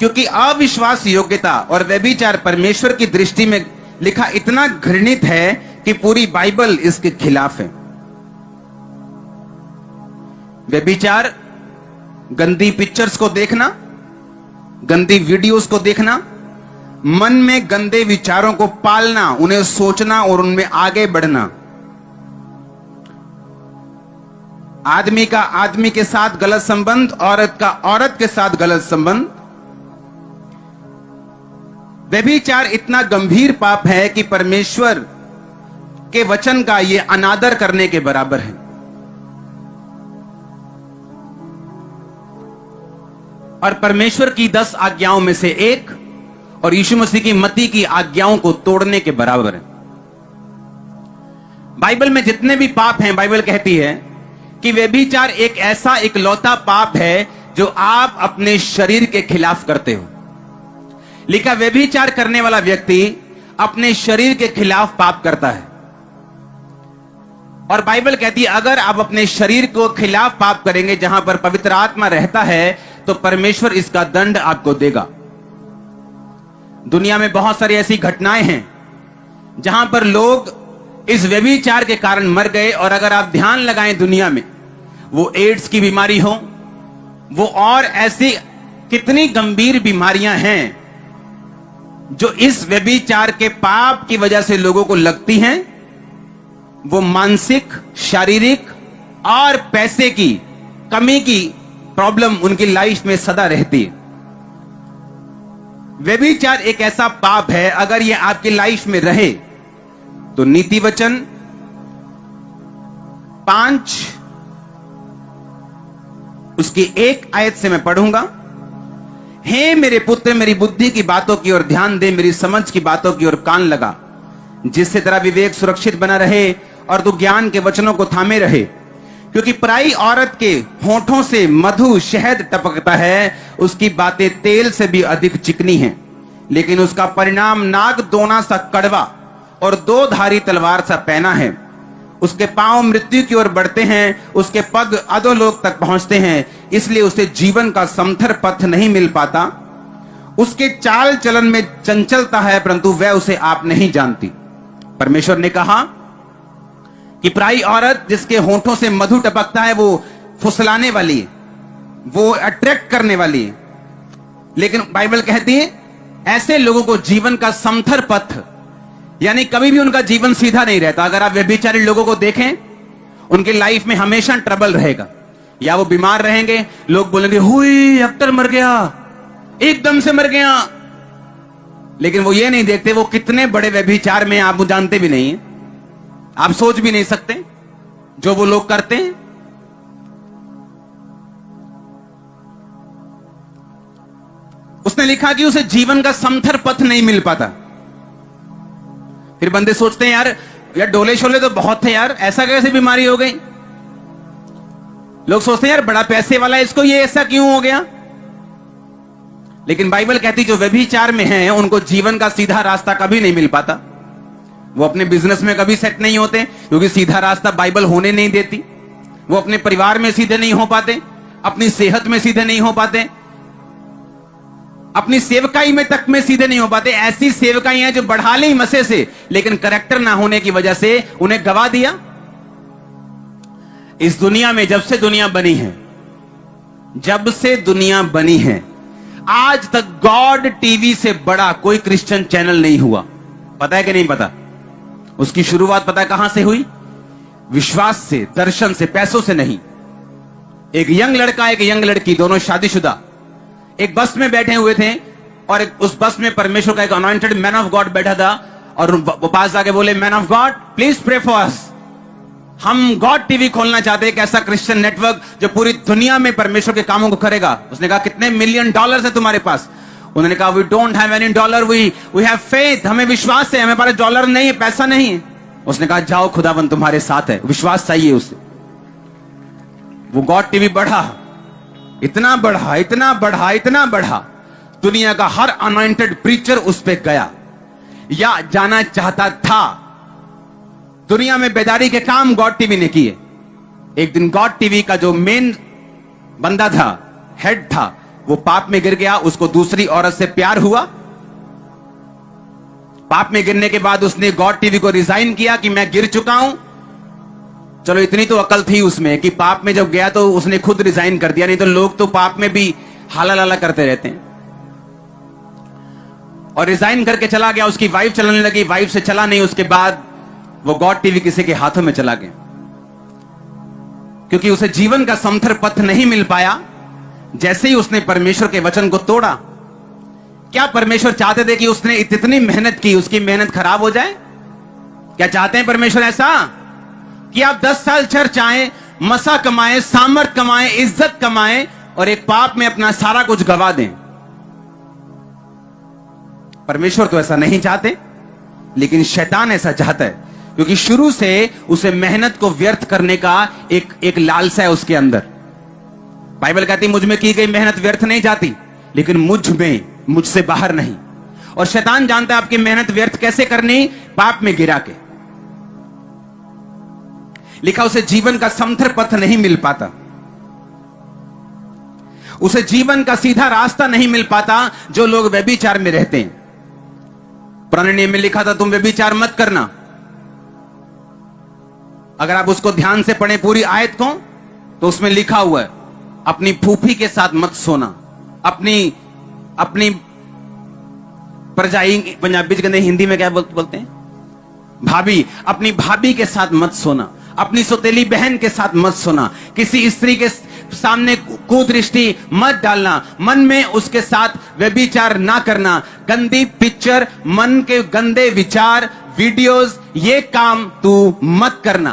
क्योंकि अविश्वास योग्यता और व्यभिचार परमेश्वर की दृष्टि में लिखा इतना घृणित है कि पूरी बाइबल इसके खिलाफ है। व्यभिचार, गंदी पिक्चर्स को देखना, गंदी वीडियोस को देखना, मन में गंदे विचारों को पालना, उन्हें सोचना और उनमें आगे बढ़ना, आदमी का आदमी के साथ गलत संबंध, औरत का औरत के साथ गलत संबंध। व्यभिचार इतना गंभीर पाप है कि परमेश्वर के वचन का यह अनादर करने के बराबर है। और परमेश्वर की 10 आज्ञाओं में से एक और यीशु मसीह की मत्ती की आज्ञाओं को तोड़ने के बराबर है। बाइबल में जितने भी पाप हैं, बाइबल कहती है कि व्यभिचार एक ऐसा इकलौता पाप है जो आप अपने शरीर के खिलाफ करते हो। लिखा, व्यभिचार करने वाला व्यक्ति अपने शरीर के खिलाफ पाप करता है। और बाइबल कहती है अगर आप अपने शरीर को खिलाफ पाप करेंगे, जहां पर पवित्र आत्मा रहता है, तो परमेश्वर इसका दंड आपको देगा। दुनिया में बहुत सारी ऐसी घटनाएं हैं जहां पर लोग इस व्यभिचार के कारण मर गए। और अगर आप ध्यान लगाएं, दुनिया में वो एड्स की बीमारी हो, वो और ऐसी कितनी गंभीर बीमारियां हैं जो इस व्यभिचार के पाप की वजह से लोगों को लगती हैं। वो मानसिक, शारीरिक और पैसे की कमी की प्रॉब्लम उनकी लाइफ में सदा रहती है। व्यभिचार एक ऐसा पाप है, अगर यह आपकी लाइफ में रहे तो नीति वचन 5 उसकी 1 आयत से मैं पढ़ूंगा। हे मेरे पुत्र, मेरी बुद्धि की बातों की ओर ध्यान दे, मेरी समझ की बातों की ओर कान लगा, जिससे तेरा विवेक सुरक्षित बना रहे और तू ज्ञान के वचनों को थामे रहे। क्योंकि पराई औरत के होठों से मधु शहद टपकता है, उसकी बातें तेल से भी अधिक चिकनी हैं, लेकिन उसका परिणाम नाग दोना सा कड़वा और 2 धारी तलवार सा पैना है। उसके पांव मृत्यु की ओर बढ़ते हैं, उसके पग अधोलोक तक पहुंचते हैं, इसलिए उसे जीवन का समथर पथ नहीं मिल पाता। उसके चाल चलन में चंचलता है, परंतु वह उसे आप नहीं जानती। परमेश्वर ने कहा कि पराई औरत जिसके होठों से मधु टपकता है, वो फुसलाने वाली है, वो अट्रैक्ट करने वाली है। लेकिन बाइबल कहती है ऐसे लोगों को जीवन का समथर पथ, यानी कभी भी उनका जीवन सीधा नहीं रहता। अगर आप व्यभिचारी लोगों को देखें, उनकी लाइफ में हमेशा ट्रबल रहेगा। या वो बीमार रहेंगे, लोग बोलेंगे हुई अख्तर मर गया, एकदम से मर गया। लेकिन वो ये नहीं देखते वो कितने बड़े व्यभिचार में, आप जानते भी नहीं है, आप सोच भी नहीं सकते जो वो लोग करते हैं। उसने लिखा कि उसे जीवन का समथर पथ नहीं मिल पाता। फिर बंदे सोचते हैं यार डोले शोले तो बहुत थे यार, ऐसा कैसे बीमारी हो गई। लोग सोचते हैं यार बड़ा पैसे वाला है, इसको ये ऐसा क्यों हो गया। लेकिन बाइबल कहती जो व्यभिचार में हैं उनको जीवन का सीधा रास्ता कभी नहीं मिल पाता। वो अपने बिजनेस में कभी सेट नहीं होते, क्योंकि सीधा रास्ता बाइबल होने नहीं देती। वो अपने परिवार में सीधे नहीं हो पाते, अपनी सेहत में सीधे नहीं हो पाते, अपनी सेवकाई में तक में सीधे नहीं हो पाते। ऐसी सेवकाई हैं जो बढ़ा ली मसे से, लेकिन करैक्टर ना होने की वजह से उन्हें गवा दिया। इस दुनिया में जब से दुनिया बनी है, जब से दुनिया बनी है, आज तक गॉड टीवी से बड़ा कोई क्रिश्चियन चैनल नहीं हुआ। पता है कि नहीं पता? उसकी शुरुआत पता है कहां से हुई? विश्वास से, दर्शन से, पैसों से नहीं। एक यंग लड़का, एक यंग लड़की, दोनों शादीशुदा, एक बस में बैठे हुए थे और उस बस में परमेश्वर का एक अनॉइंटेड मैन ऑफ गॉड बैठा था। और वो पास आके बोले, man of God please pray for us, हम गॉड टीवी खोलना चाहते हैं, एक ऐसा क्रिश्चियन नेटवर्क जो पूरी दुनिया में परमेश्वर के कामों को करेगा। उसने कहा कितने $1 मिलियन है तुम्हारे पास? उन्होंने कहा we don't have any dollar, we have faith, हमें विश्वास है, हमें पास डॉलर नहीं है, पैसा नहीं है। उसने कहा जाओ खुदावंद तुम्हारे साथ है, विश्वास चाहिए उसे। वो गॉड टीवी बढ़ा, इतना बढ़ा, इतना बढ़ा, इतना बढ़ा, दुनिया का हर अनॉइंटेड प्रीचर उस पे गया या जाना चाहता था। दुनिया में बेदारी के काम गॉड टीवी ने किए। एक दिन गॉड टीवी का जो मेन बंदा था, हेड था, वो पाप में गिर गया, उसको दूसरी औरत से प्यार हुआ। पाप में गिरने के बाद उसने गॉड टीवी को रिजाइन किया कि मैं गिर चुका हूं। चलो इतनी तो अकल थी उसमें कि पाप में जब गया तो उसने खुद रिजाइन कर दिया, नहीं तो लोग तो पाप में भी हाला लाला करते रहते हैं। और रिजाइन करके चला गया, उसकी वाइफ चलाने लगी, वाइफ से चला नहीं, उसके बाद वो गॉड टीवी किसी के हाथों में चला गया, क्योंकि उसे जीवन का समथर पथ नहीं मिल पाया। जैसे ही उसने परमेश्वर के वचन को तोड़ा, क्या परमेश्वर चाहते थे कि उसने इतनी मेहनत की, उसकी मेहनत खराब हो जाए? क्या चाहते हैं परमेश्वर ऐसा कि आप 10 साल चर्च आए, मसा कमाएं, सामर्थ कमाएं, इज्जत कमाएं और एक पाप में अपना सारा कुछ गवा दें? परमेश्वर तो ऐसा नहीं चाहते, लेकिन शैतान ऐसा चाहता है, क्योंकि शुरू से उसे मेहनत को व्यर्थ करने का एक लालसा है उसके अंदर। बाइबल कहती मुझ में की गई मेहनत व्यर्थ नहीं जाती, लेकिन मुझसे बाहर नहीं। और शैतान जानता है आपकी मेहनत व्यर्थ कैसे करनी, पाप में गिरा के। लिखा उसे जीवन का समथर पथ नहीं मिल पाता, उसे जीवन का सीधा रास्ता नहीं मिल पाता। जो लोग व्यभिचार में रहते हैं, पुराने नियम में लिखा था तुम व्यभिचार मत करना। अगर आप उसको ध्यान से पढ़ें पूरी आयत को, तो उसमें लिखा हुआ है अपनी फूफी के साथ मत सोना, अपनी परजाई, पंजाबी के अंदर हिंदी में क्या बोलते हैं, भाभी, अपनी भाभी के साथ मत सोना, अपनी सौतेली बहन के साथ मत सोना, किसी स्त्री के सामने कुदृष्टि मत डालना, मन में उसके साथ व्यभिचार ना करना, गंदी पिक्चर, मन के गंदे विचार, वीडियोस, ये काम तू मत करना।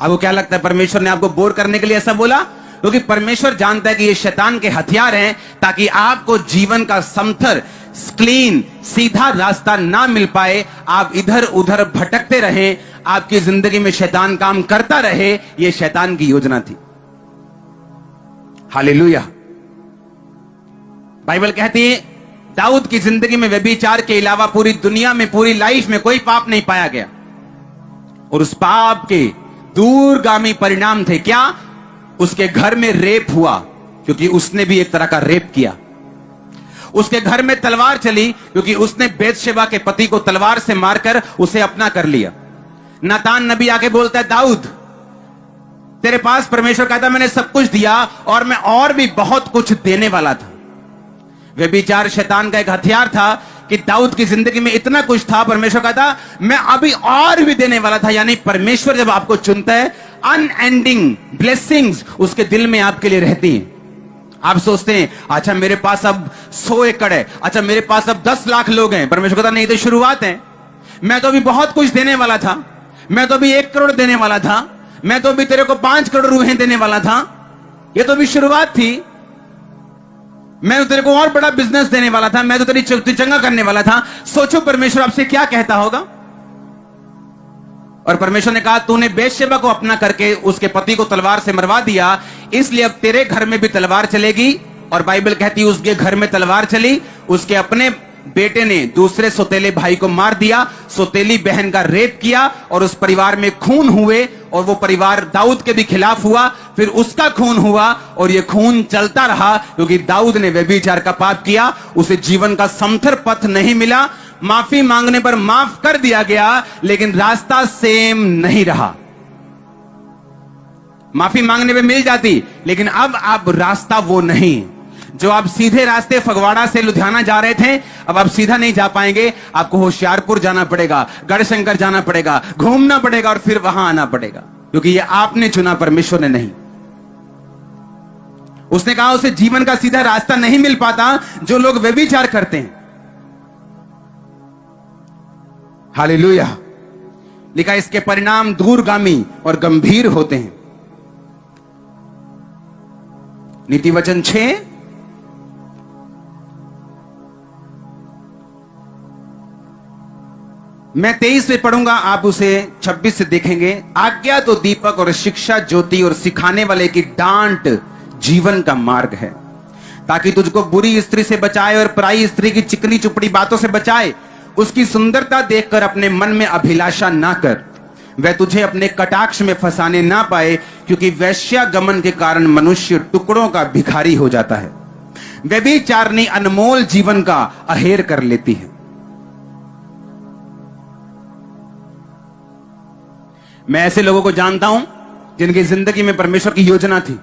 आपको क्या लगता है परमेश्वर ने आपको बोर करने के लिए ऐसा बोला? क्योंकि परमेश्वर जानता है कि ये शैतान के हथियार हैं, ताकि आपको जीवन का समथर, क्लीन, सीधा रास्ता ना मिल पाए, आप इधर उधर भटकते रहें, आपकी जिंदगी में शैतान काम करता रहे। ये शैतान की योजना थी। हालेलुया। बाइबल कहती है दाऊद की जिंदगी में व्यभिचार के अलावा पूरी दुनिया में, पूरी लाइफ में कोई पाप नहीं पाया गया, और उस पाप के दूरगामी परिणाम थे क्या? उसके घर में रेप हुआ, क्योंकि उसने भी एक तरह का रेप किया। उसके घर में तलवार चली, क्योंकि उसने बेतशेबा के पति को तलवार से मारकर उसे अपना कर लिया। नातान नबी आके बोलता है दाऊद तेरे पास, परमेश्वर कहता मैंने सब कुछ दिया और मैं और भी बहुत कुछ देने वाला था। व्यभिचार शैतान का एक हथियार था कि दाऊद की जिंदगी में इतना कुछ था, परमेश्वर कहता मैं अभी और भी देने वाला था। यानी परमेश्वर जब आपको चुनता है, अनएंडिंग ब्लेसिंग्स उसके दिल में आपके लिए रहती हैं। आप सोचते हैं अच्छा मेरे पास अब 100 एकड़ है, अच्छा मेरे पास अब 10 लाख लोग हैं। परमेश्वर कहता नहीं, तो शुरुआत है, मैं तो अभी बहुत कुछ देने वाला था, मैं तो अभी 1 करोड़ देने वाला था, मैं तो अभी तेरे को 5 करोड़ रूहें देने वाला था, ये तो अभी शुरुआत थी, मैं तो तेरे को और बड़ा बिजनेस देने वाला था, मैं तो तेरी चंगा करने वाला था। सोचो परमेश्वर आपसे क्या कहता होगा। और परमेश्वर ने कहा तूने बेतशेबा को अपना करके उसके पति को तलवार से मरवा दिया, इसलिए अब तेरे घर में भी तलवार चलेगी। और बाइबल कहती है उसके घर में तलवार चली, उसके अपने बेटे ने दूसरे सौतेले भाई को मार दिया, सौतेली बहन का रेप किया, और उस परिवार में खून हुए, और वो परिवार दाऊद के भी खिलाफ हुआ, फिर उसका खून हुआ, और ये खून चलता रहा, क्योंकि दाऊद ने व्यभिचार का पाप किया। उसे जीवन का समथर पथ नहीं मिला, माफी मांगने पर माफ कर दिया गया, लेकिन रास्ता सेम नहीं रहा। माफी मांगने पे मिल जाती, लेकिन अब रास्ता वो नहीं। जो आप सीधे रास्ते फगवाड़ा से लुधियाना जा रहे थे, अब आप सीधा नहीं जा पाएंगे, आपको होशियारपुर जाना पड़ेगा, गढ़शंकर जाना पड़ेगा, घूमना पड़ेगा, और फिर वहां आना पड़ेगा, क्योंकि ये आपने चुना, परमेश्वर ने नहीं। उसने कहा उसे जीवन का सीधा रास्ता नहीं मिल पाता जो लोग व्यभिचार करते हैं। हालेलुया। लिखा इसके परिणाम दूरगामी और गंभीर होते हैं। नीति वचन 6 मैं 23 से पढ़ूंगा, आप उसे 26 से देखेंगे। आज्ञा तो दीपक और शिक्षा ज्योति और सिखाने वाले की डांट जीवन का मार्ग है, ताकि तुझको बुरी स्त्री से बचाए और पराई स्त्री की चिकनी चुपड़ी बातों से बचाए। उसकी सुंदरता देखकर अपने मन में अभिलाषा ना कर, वह तुझे अपने कटाक्ष में फंसाने ना पाए, क्योंकि वैश्यागमन के कारण मनुष्य टुकड़ों का भिखारी हो जाता है। व्यभिचारिणी अनमोल जीवन का अहेर कर लेती है। मैं ऐसे लोगों को जानता हूं जिनकी जिंदगी में परमेश्वर की योजना थी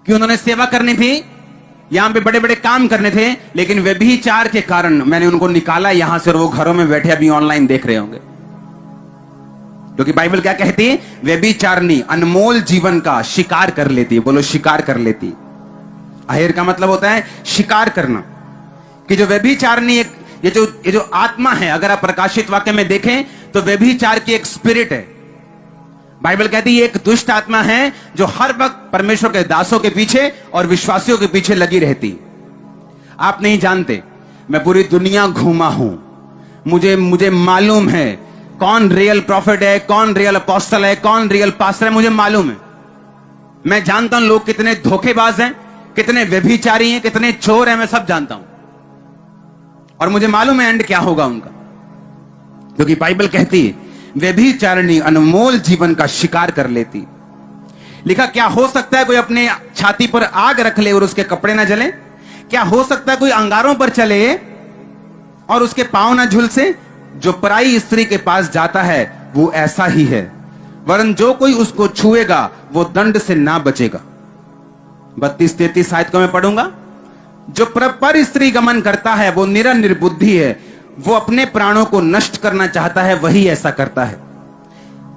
कि उन्होंने सेवा करनी थी, यहां पे बड़े बड़े काम करने थे, लेकिन व्यभिचार के कारण मैंने उनको निकाला यहां से और वो घरों में बैठे अभी ऑनलाइन देख रहे होंगे। क्योंकि बाइबल क्या कहती है? व्यभिचारिणी अनमोल जीवन का शिकार कर लेती है। बोलो, शिकार कर लेती है। अहेर का मतलब होता है शिकार करना। कि जो व्यभिचारिणी ये जो आत्मा है, अगर आप प्रकाशित वाक्य में देखें तो व्यभिचार की एक स्पिरिट है। बाइबल कहती है एक दुष्ट आत्मा है जो हर वक्त परमेश्वर के दासों के पीछे और विश्वासियों के पीछे लगी रहती। आप नहीं जानते, मैं पूरी दुनिया घूमा हूं, मुझे मालूम है कौन रियल प्रॉफिट है, कौन रियल अपोस्टल है, कौन रियल पास्टर है, मुझे मालूम है। मैं जानता हूं लोग कितने धोखेबाज हैं, कितने व्यभिचारी हैं, कितने चोर हैं, मैं सब जानता हूं। और मुझे मालूम है एंड क्या होगा उनका। क्योंकि बाइबल कहती है व्यभिचारिणी अनमोल जीवन का शिकार कर लेती। लिखा, क्या हो सकता है कोई अपने छाती पर आग रख ले और उसके कपड़े ना जले? क्या हो सकता है कोई अंगारों पर चले और उसके पांव ना झुलसे? जो पराई स्त्री के पास जाता है वो ऐसा ही है, वरन जो कोई उसको छुएगा वो दंड से ना बचेगा। 32-33 आयत को मैं पढ़ूंगा। जो पर स्त्री गमन करता है वो निर्बुद्धि है, वो अपने प्राणों को नष्ट करना चाहता है, वही ऐसा करता है।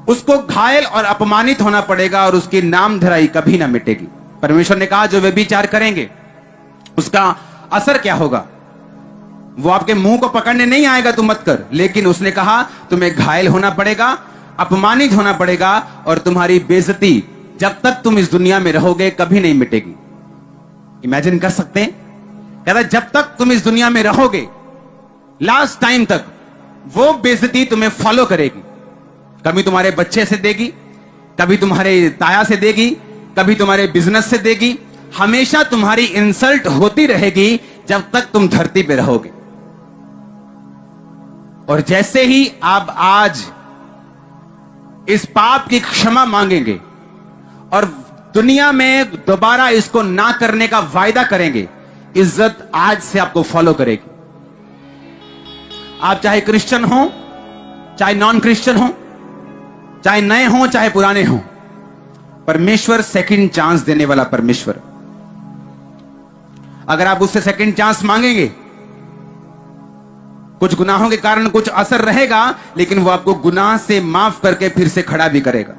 उसको घायल और अपमानित होना पड़ेगा और उसकी नामधराई कभी ना मिटेगी। परमेश्वर ने कहा जो व्यभिचार करेंगे उसका असर क्या होगा? वो आपके मुंह को पकड़ने नहीं आएगा, तू मत कर, लेकिन उसने कहा तुम्हें घायल होना पड़ेगा, अपमानित होना पड़ेगा और तुम्हारी बेइज्जती जब तक तुम इस दुनिया में रहोगे कभी नहीं मिटेगी। इमेजिन कर सकते हैं? कहता जब तक तुम इस दुनिया में रहोगे लास्ट टाइम तक वो बेइज्जती तुम्हें फॉलो करेगी। कभी तुम्हारे बच्चे से देगी, कभी तुम्हारे ताया से देगी, कभी तुम्हारे बिजनेस से देगी। हमेशा तुम्हारी इंसल्ट होती रहेगी जब तक तुम धरती पे रहोगे। और जैसे ही आप आज इस पाप की क्षमा मांगेंगे और दुनिया में दोबारा इसको ना करने का वायदा करेंगे, इज्जत आज से आपको फॉलो करेगी। आप चाहे क्रिश्चियन हो, चाहे नॉन क्रिश्चियन हो, चाहे नए हो चाहे पुराने हो, परमेश्वर सेकंड चांस देने वाला परमेश्वर। अगर आप उससे सेकंड चांस मांगेंगे, कुछ गुनाहों के कारण कुछ असर रहेगा, लेकिन वो आपको गुनाह से माफ करके फिर से खड़ा भी करेगा।